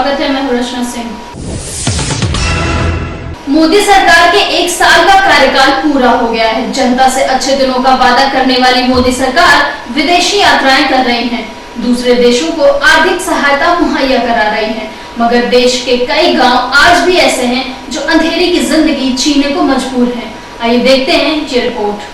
स्वागत है, मैं हूं रचना सिंह। मोदी सरकार के 1 साल का कार्यकाल पूरा हो गया है। जनता से अच्छे दिनों का वादा करने वाली मोदी सरकार विदेशी यात्राएं कर रही है, दूसरे देशों को आर्थिक सहायता मुहैया करा रही है, मगर देश के कई गांव आज भी ऐसे हैं जो अंधेरे की जिंदगी जीने को मजबूर हैं। आइए देखते हैं ये रिपोर्ट।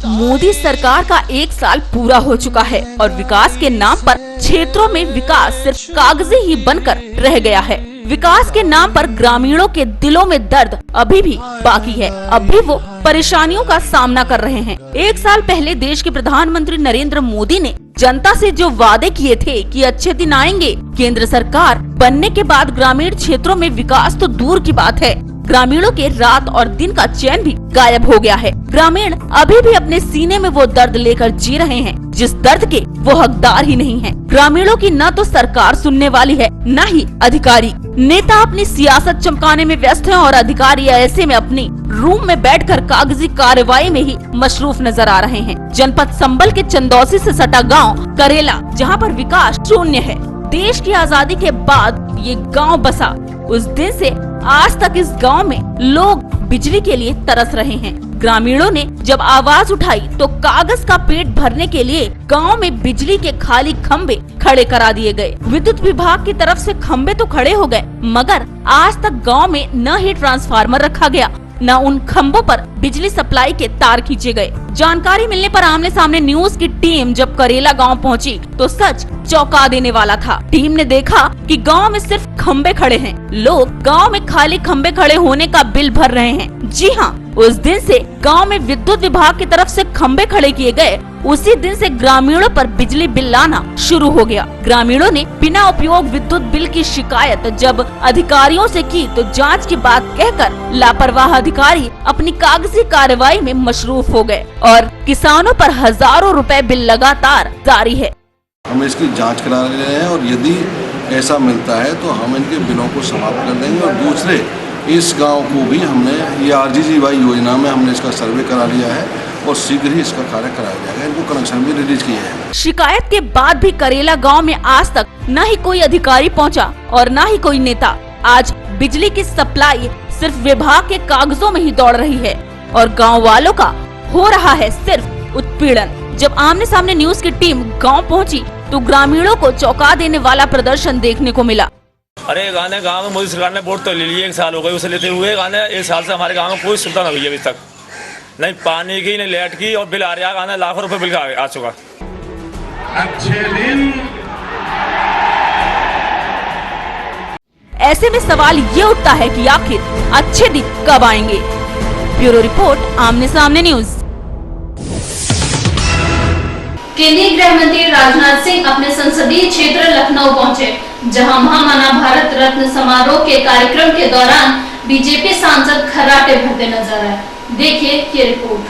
मोदी सरकार का 1 साल पूरा हो चुका है और विकास के नाम पर क्षेत्रों में विकास सिर्फ कागजी ही बनकर रह गया है। विकास के नाम पर ग्रामीणों के दिलों में दर्द अभी भी बाकी है। अब भी वो परेशानियों का सामना कर रहे हैं। 1 साल पहले देश के प्रधानमंत्री नरेंद्र मोदी ने जनता से जो वादे किए थे कि अच्छे दिन आएंगे, केंद्र सरकार बनने के बाद ग्रामीण क्षेत्रों में विकास तो दूर की बात है, ग्रामीणों के रात और दिन का चैन भी गायब हो गया है। ग्रामीण अभी भी अपने सीने में वो दर्द लेकर जी रहे हैं जिस दर्द के वो हकदार ही नहीं है। ग्रामीणों की न तो सरकार सुनने वाली है, न ही अधिकारी। नेता अपनी सियासत चमकाने में व्यस्त हैं और अधिकारी ऐसे में अपनी रूम में बैठकर कागजी कार्रवाई में ही मशरूफ नजर आ रहे हैं। जनपद संबल के चंदौसी से सटा गाँव करेला, जहाँ पर विकास शून्य है। देश की आजादी के बाद ये गांव बसा, उस दिन से आज तक इस गांव में लोग बिजली के लिए तरस रहे हैं। ग्रामीणों ने जब आवाज उठाई तो कागज का पेट भरने के लिए गांव में बिजली के खाली खंबे खड़े करा दिए गए। विद्युत विभाग की तरफ से खंबे तो खड़े हो गए, मगर आज तक गांव में न ही ट्रांसफार्मर रखा गया, न उन खंभों पर बिजली सप्लाई के तार खींचे गए। जानकारी मिलने पर आमने सामने न्यूज की टीम जब करेला गांव पहुंची तो सच चौंका देने वाला था। टीम ने देखा कि गांव में सिर्फ खंबे खड़े हैं। लोग गांव में खाली खंबे खड़े होने का बिल भर रहे हैं। जी हाँ, उस दिन से गांव में विद्युत विभाग की तरफ से खंबे खड़े किए गए। उसी दिन से ग्रामीणों पर बिजली बिल आना शुरू हो गया। ग्रामीणों ने बिना उपयोग विद्युत बिल की शिकायत जब अधिकारियों से की तो जांच की बात कहकर लापरवाह अधिकारी अपनी कागजी कार्रवाई में मशरूफ हो गए और किसानों पर हजारों रुपए बिल लगातार जारी है। हम इसकी जांच करा रहे हैं और यदि ऐसा मिलता है तो हम इनके बिलों को समाप्त कर देंगे। और दूसरे, इस गांव को भी हमने ये RGGY योजना में हमने इसका सर्वे करा लिया है और शीघ्र ही इसका कार्य कराया जाएगा। इनको कनेक्शन भी रिलीज किए हैं। शिकायत के बाद भी करेला गांव में आज तक न ही कोई अधिकारी पहुंचा और न ही कोई नेता। आज बिजली की सप्लाई सिर्फ विभाग के कागजों में ही दौड़ रही है और गाँव वालों का हो रहा है सिर्फ उत्पीड़न। जब आमने सामने न्यूज की टीम गांव पहुंची तो ग्रामीणों को चौंका देने वाला प्रदर्शन देखने को मिला। अरे गाने गांव में मोदी सरकार ने वोट तो ले लिए, 1 साल हो गए उसे लेते हुए। गाने 1 साल से हमारे गांव में कोई सुविधा नहीं हुई है अभी तक, नहीं पानी की नहीं लाइट की, और बिल आ रहा है गाने लाखों रुपए बिल आ चुका। अच्छे दिन। ऐसे में सवाल ये उठता है कि आखिर अच्छे दिन कब आएंगे। ब्यूरो रिपोर्ट, आमने सामने न्यूज। केंद्रीय गृह मंत्री राजनाथ सिंह अपने संसदीय क्षेत्र लखनऊ पहुंचे, जहां महामना भारत रत्न समारोह के कार्यक्रम के दौरान बीजेपी सांसद खर्राटे भरते नजर आए। देखिए ये रिपोर्ट।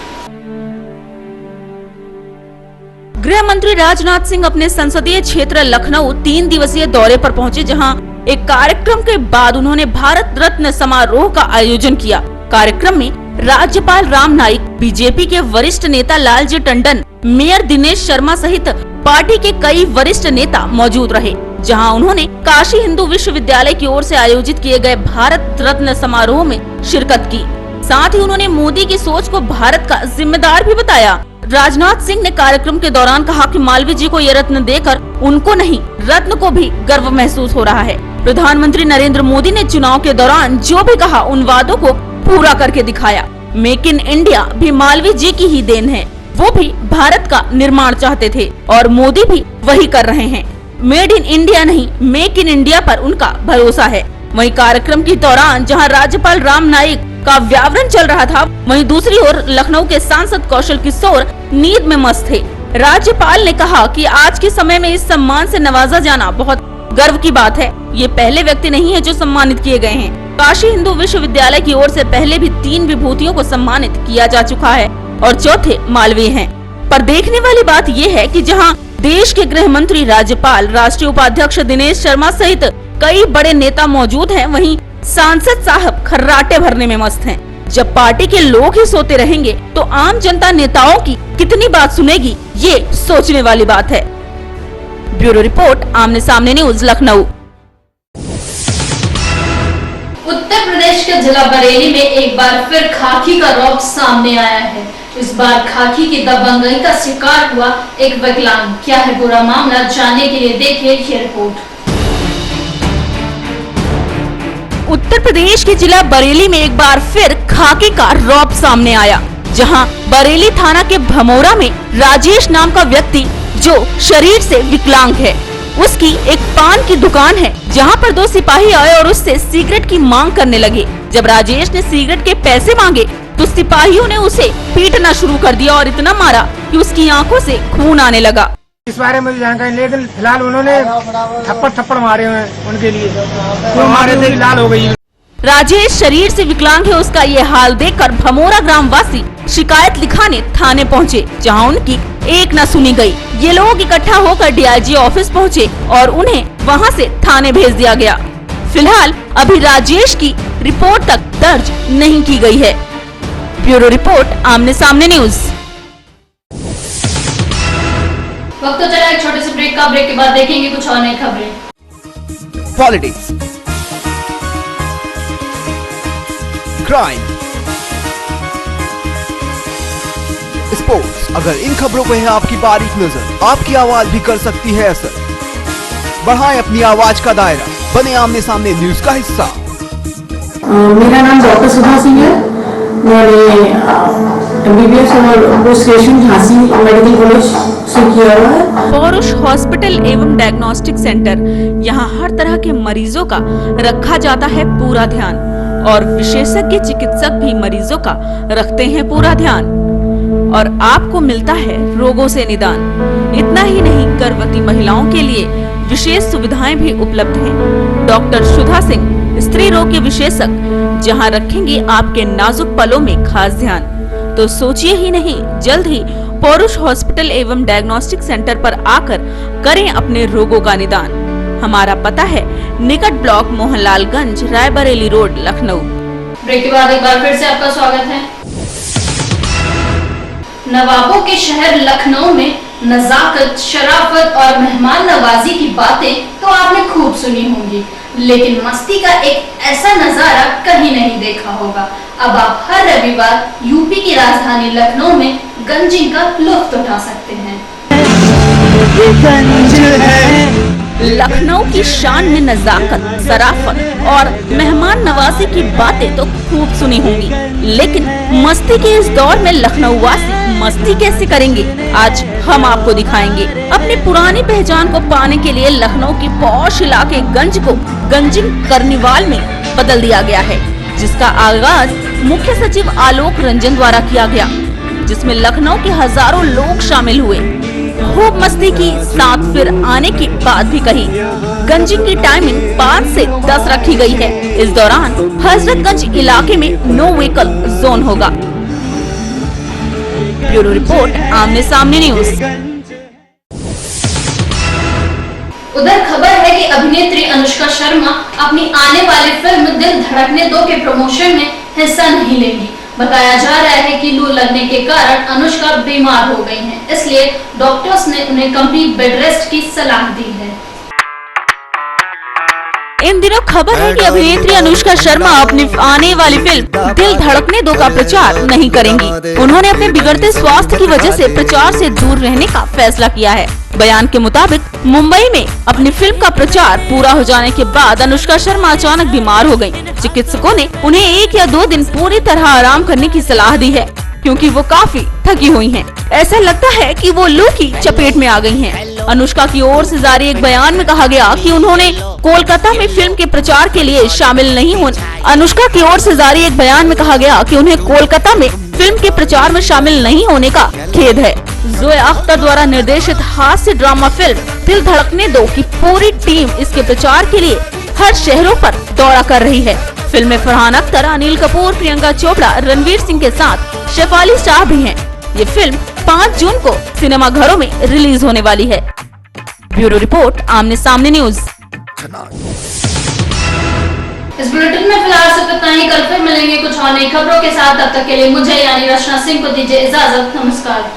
गृह मंत्री राजनाथ सिंह अपने संसदीय क्षेत्र लखनऊ 3 दिवसीय दौरे पर पहुंचे, जहां एक कार्यक्रम के बाद उन्होंने भारत रत्न समारोह का आयोजन किया। कार्यक्रम में राज्यपाल राम नाईक, बीजेपी के वरिष्ठ नेता लालजी टंडन, मेयर दिनेश शर्मा सहित पार्टी के कई वरिष्ठ नेता मौजूद रहे, जहां उन्होंने काशी हिंदू विश्वविद्यालय की ओर से आयोजित किए गए भारत रत्न समारोह में शिरकत की। साथ ही उन्होंने मोदी की सोच को भारत का जिम्मेदार भी बताया। राजनाथ सिंह ने कार्यक्रम के दौरान कहा कि मालवीय जी को यह रत्न देकर उनको नहीं, रत्न को भी गर्व महसूस हो रहा है। प्रधानमंत्री नरेंद्र मोदी ने चुनाव के दौरान जो भी कहा उन वादों को पूरा करके दिखाया। मेक इन इंडिया भी मालवीय जी की ही देन है, वो भी भारत का निर्माण चाहते थे और मोदी भी वही कर रहे हैं। मेड इन इंडिया नहीं, मेक इन इंडिया पर उनका भरोसा है। वहीं कार्यक्रम के दौरान जहां राज्यपाल राम नाईक का व्यावरण चल रहा था, वहीं दूसरी ओर लखनऊ के सांसद कौशल किशोर नींद में मस्त थे। राज्यपाल ने कहा कि आज के समय में इस सम्मान से नवाजा जाना बहुत गर्व की बात है। ये पहले व्यक्ति नहीं है जो सम्मानित किए गए हैं। काशी हिंदू विश्वविद्यालय की ओर से पहले भी 3 विभूतियों को सम्मानित किया जा चुका है और चौथे मालवीय हैं। पर देखने वाली बात ये है कि जहां देश के गृह मंत्री, राज्यपाल, राष्ट्रीय उपाध्यक्ष दिनेश शर्मा सहित कई बड़े नेता मौजूद हैं, वहीं सांसद साहब खर्राटे भरने में मस्त हैं। जब पार्टी के लोग ही सोते रहेंगे तो आम जनता नेताओं की कितनी बात सुनेगी, ये सोचने वाली बात है। ब्यूरो रिपोर्ट, आमने सामने न्यूज, लखनऊ। उत्तर प्रदेश के जिला बरेली में एक बार फिर खाकी का रौब सामने आया है। इस बार खाकी की दबंगई का शिकार हुआ एक विकलांग। क्या है पूरा मामला, जानने के लिए देखिए ये रिपोर्ट। उत्तर प्रदेश के जिला बरेली में एक बार फिर खाकी का रौब सामने आया, जहां बरेली थाना के भमोरा में राजेश नाम का व्यक्ति, जो शरीर से विकलांग है, उसकी एक पान की दुकान है, जहां पर दो सिपाही आए और उससे सिगरेट की मांग करने लगे। जब राजेश ने सिगरेट के पैसे मांगे तो सिपाहियों ने उसे पीटना शुरू कर दिया और इतना मारा कि उसकी आंखों से खून आने लगा। इस बारे में जानकारी, लेकिन फिलहाल उन्होंने थप्पड़ मारे हुए हैं उनके लिए, तो मारे थे लाल हो गई। राजेश शरीर से विकलांग है, उसका ये हाल देखकर भमोरा ग्राम वासी शिकायत लिखाने थाने पहुंचे, जहां उनकी एक न सुनी गई। ये लोग इकट्ठा होकर डीआईजी ऑफिस पहुंचे और उन्हें वहां से थाने भेज दिया गया। फिलहाल अभी राजेश की रिपोर्ट तक दर्ज नहीं की गई है। ब्यूरो रिपोर्ट, आमने सामने न्यूज। वक्त तो चला एक छोटे से ब्रेक का। ब्रेक के बाद देखेंगे कुछ और नई खबरें। Politics, crime, sports. अगर इन खबरों पे है आपकी बारीक नजर, आपकी आवाज भी कर सकती है असर। बढ़ाएं अपनी आवाज का दायरा, बने आमने सामने न्यूज का हिस्सा। मेरा नाम डॉक्टर सुधा सिंह है। मैंने MBBS और post graduation Jhansi medical college से किया हुआ है। पौरुष हॉस्पिटल एवं डायग्नोस्टिक सेंटर, यहाँ हर तरह के मरीजों का रखा जाता है पूरा ध्यान और विशेषज्ञ चिकित्सक भी मरीजों का रखते हैं पूरा ध्यान और आपको मिलता है रोगों से निदान। इतना ही नहीं, गर्भवती महिलाओं के लिए विशेष सुविधाएं भी उपलब्ध हैं। डॉक्टर सुधा सिंह स्त्री रोग के विशेषज्ञ, जहां रखेंगे आपके नाजुक पलों में खास ध्यान। तो सोचिए ही नहीं, जल्द ही पौरुष हॉस्पिटल एवं डायग्नोस्टिक सेंटर पर आकर करें अपने रोगों का निदान। हमारा पता है निकट block Mohanlalganj, Raebareli road, Lucknow. Break के बाद एक बार फिर से आपका स्वागत है। नवाबों के शहर लखनऊ में नजाकत, शराफत और मेहमान नवाजी की बातें तो आपने खूब सुनी होंगी, लेकिन मस्ती का एक ऐसा नजारा कहीं नहीं देखा होगा। अब आप हर रविवार यूपी की राजधानी लखनऊ में गंजिंग का लुत्फ उठा सकते हैं। लखनऊ की शान में नजाकत, शराफत और मेहमान नवाजी की बातें तो खूब सुनी होंगी, लेकिन मस्ती के इस दौर में लखनऊ वासी मस्ती कैसे करेंगे, आज हम आपको दिखाएंगे। अपनी पुरानी पहचान को पाने के लिए लखनऊ की पौष इलाके गंज को गंजिंग कार्निवाल में बदल दिया गया है, जिसका आगाज मुख्य सचिव आलोक रंजन द्वारा किया गया, जिसमें लखनऊ के हजारों लोग शामिल हुए। खूब मस्ती की, साथ फिर आने की बात भी कही। गंजिंग की टाइमिंग 5 से 10 रखी गई है। इस दौरान हजरतगंज इलाके में नो व्हीकल जोन होगा। ब्यूरो रिपोर्ट, आमने सामने न्यूज। उधर खबर है कि अभिनेत्री अनुष्का शर्मा अपनी आने वाली फिल्म दिल धड़कने दो के प्रमोशन में हिस्सा नहीं लेंगी। बताया जा रहा है कि लू लगने के कारण अनुष्का बीमार हो गई हैं, इसलिए डॉक्टर्स ने उन्हें कंप्लीट बेड रेस्ट की सलाह दी है। इन दिनों खबर है कि अभिनेत्री अनुष्का शर्मा अपनी आने वाली फिल्म दिल धड़कने दो का प्रचार नहीं करेंगी। उन्होंने अपने बिगड़ते स्वास्थ्य की वजह से प्रचार से दूर रहने का फैसला किया है। बयान के मुताबिक मुंबई में अपनी फिल्म का प्रचार पूरा हो जाने के बाद अनुष्का शर्मा अचानक बीमार हो गयी। चिकित्सकों ने उन्हें 1 या 2 दिन पूरी तरह आराम करने की सलाह दी है, क्योंकि वो काफी थकी हुई हैं। ऐसा लगता है कि वो लू की चपेट में आ गई हैं। अनुष्का की ओर से जारी एक बयान में कहा गया कि उन्होंने कोलकाता में फिल्म के प्रचार के लिए शामिल नहीं होने अनुष्का की ओर से जारी एक बयान में कहा गया कि उन्हें कोलकाता में फिल्म के प्रचार में शामिल नहीं होने का खेद है। जोया अख्तर द्वारा निर्देशित हास्य ड्रामा फिल्म दिल धड़कने दो की पूरी टीम इसके प्रचार के लिए हर शहरों पर दौरा कर रही है। फिल्म में फरहान अख्तर, अनिल कपूर, प्रियंका चोपड़ा, रणवीर सिंह के साथ शेफाली शाह भी हैं। ये फिल्म 5 जून को सिनेमा घरों में रिलीज होने वाली है। ब्यूरो रिपोर्ट, आमने सामने न्यूज। इस बुलेटिन में फिलहाल सिर्फ इतना ही। कल फिर मिलेंगे कुछ और नई खबरों के साथ। तब तक के लिए मुझे यानी रचना सिंह को दीजिए इजाजत। नमस्कार।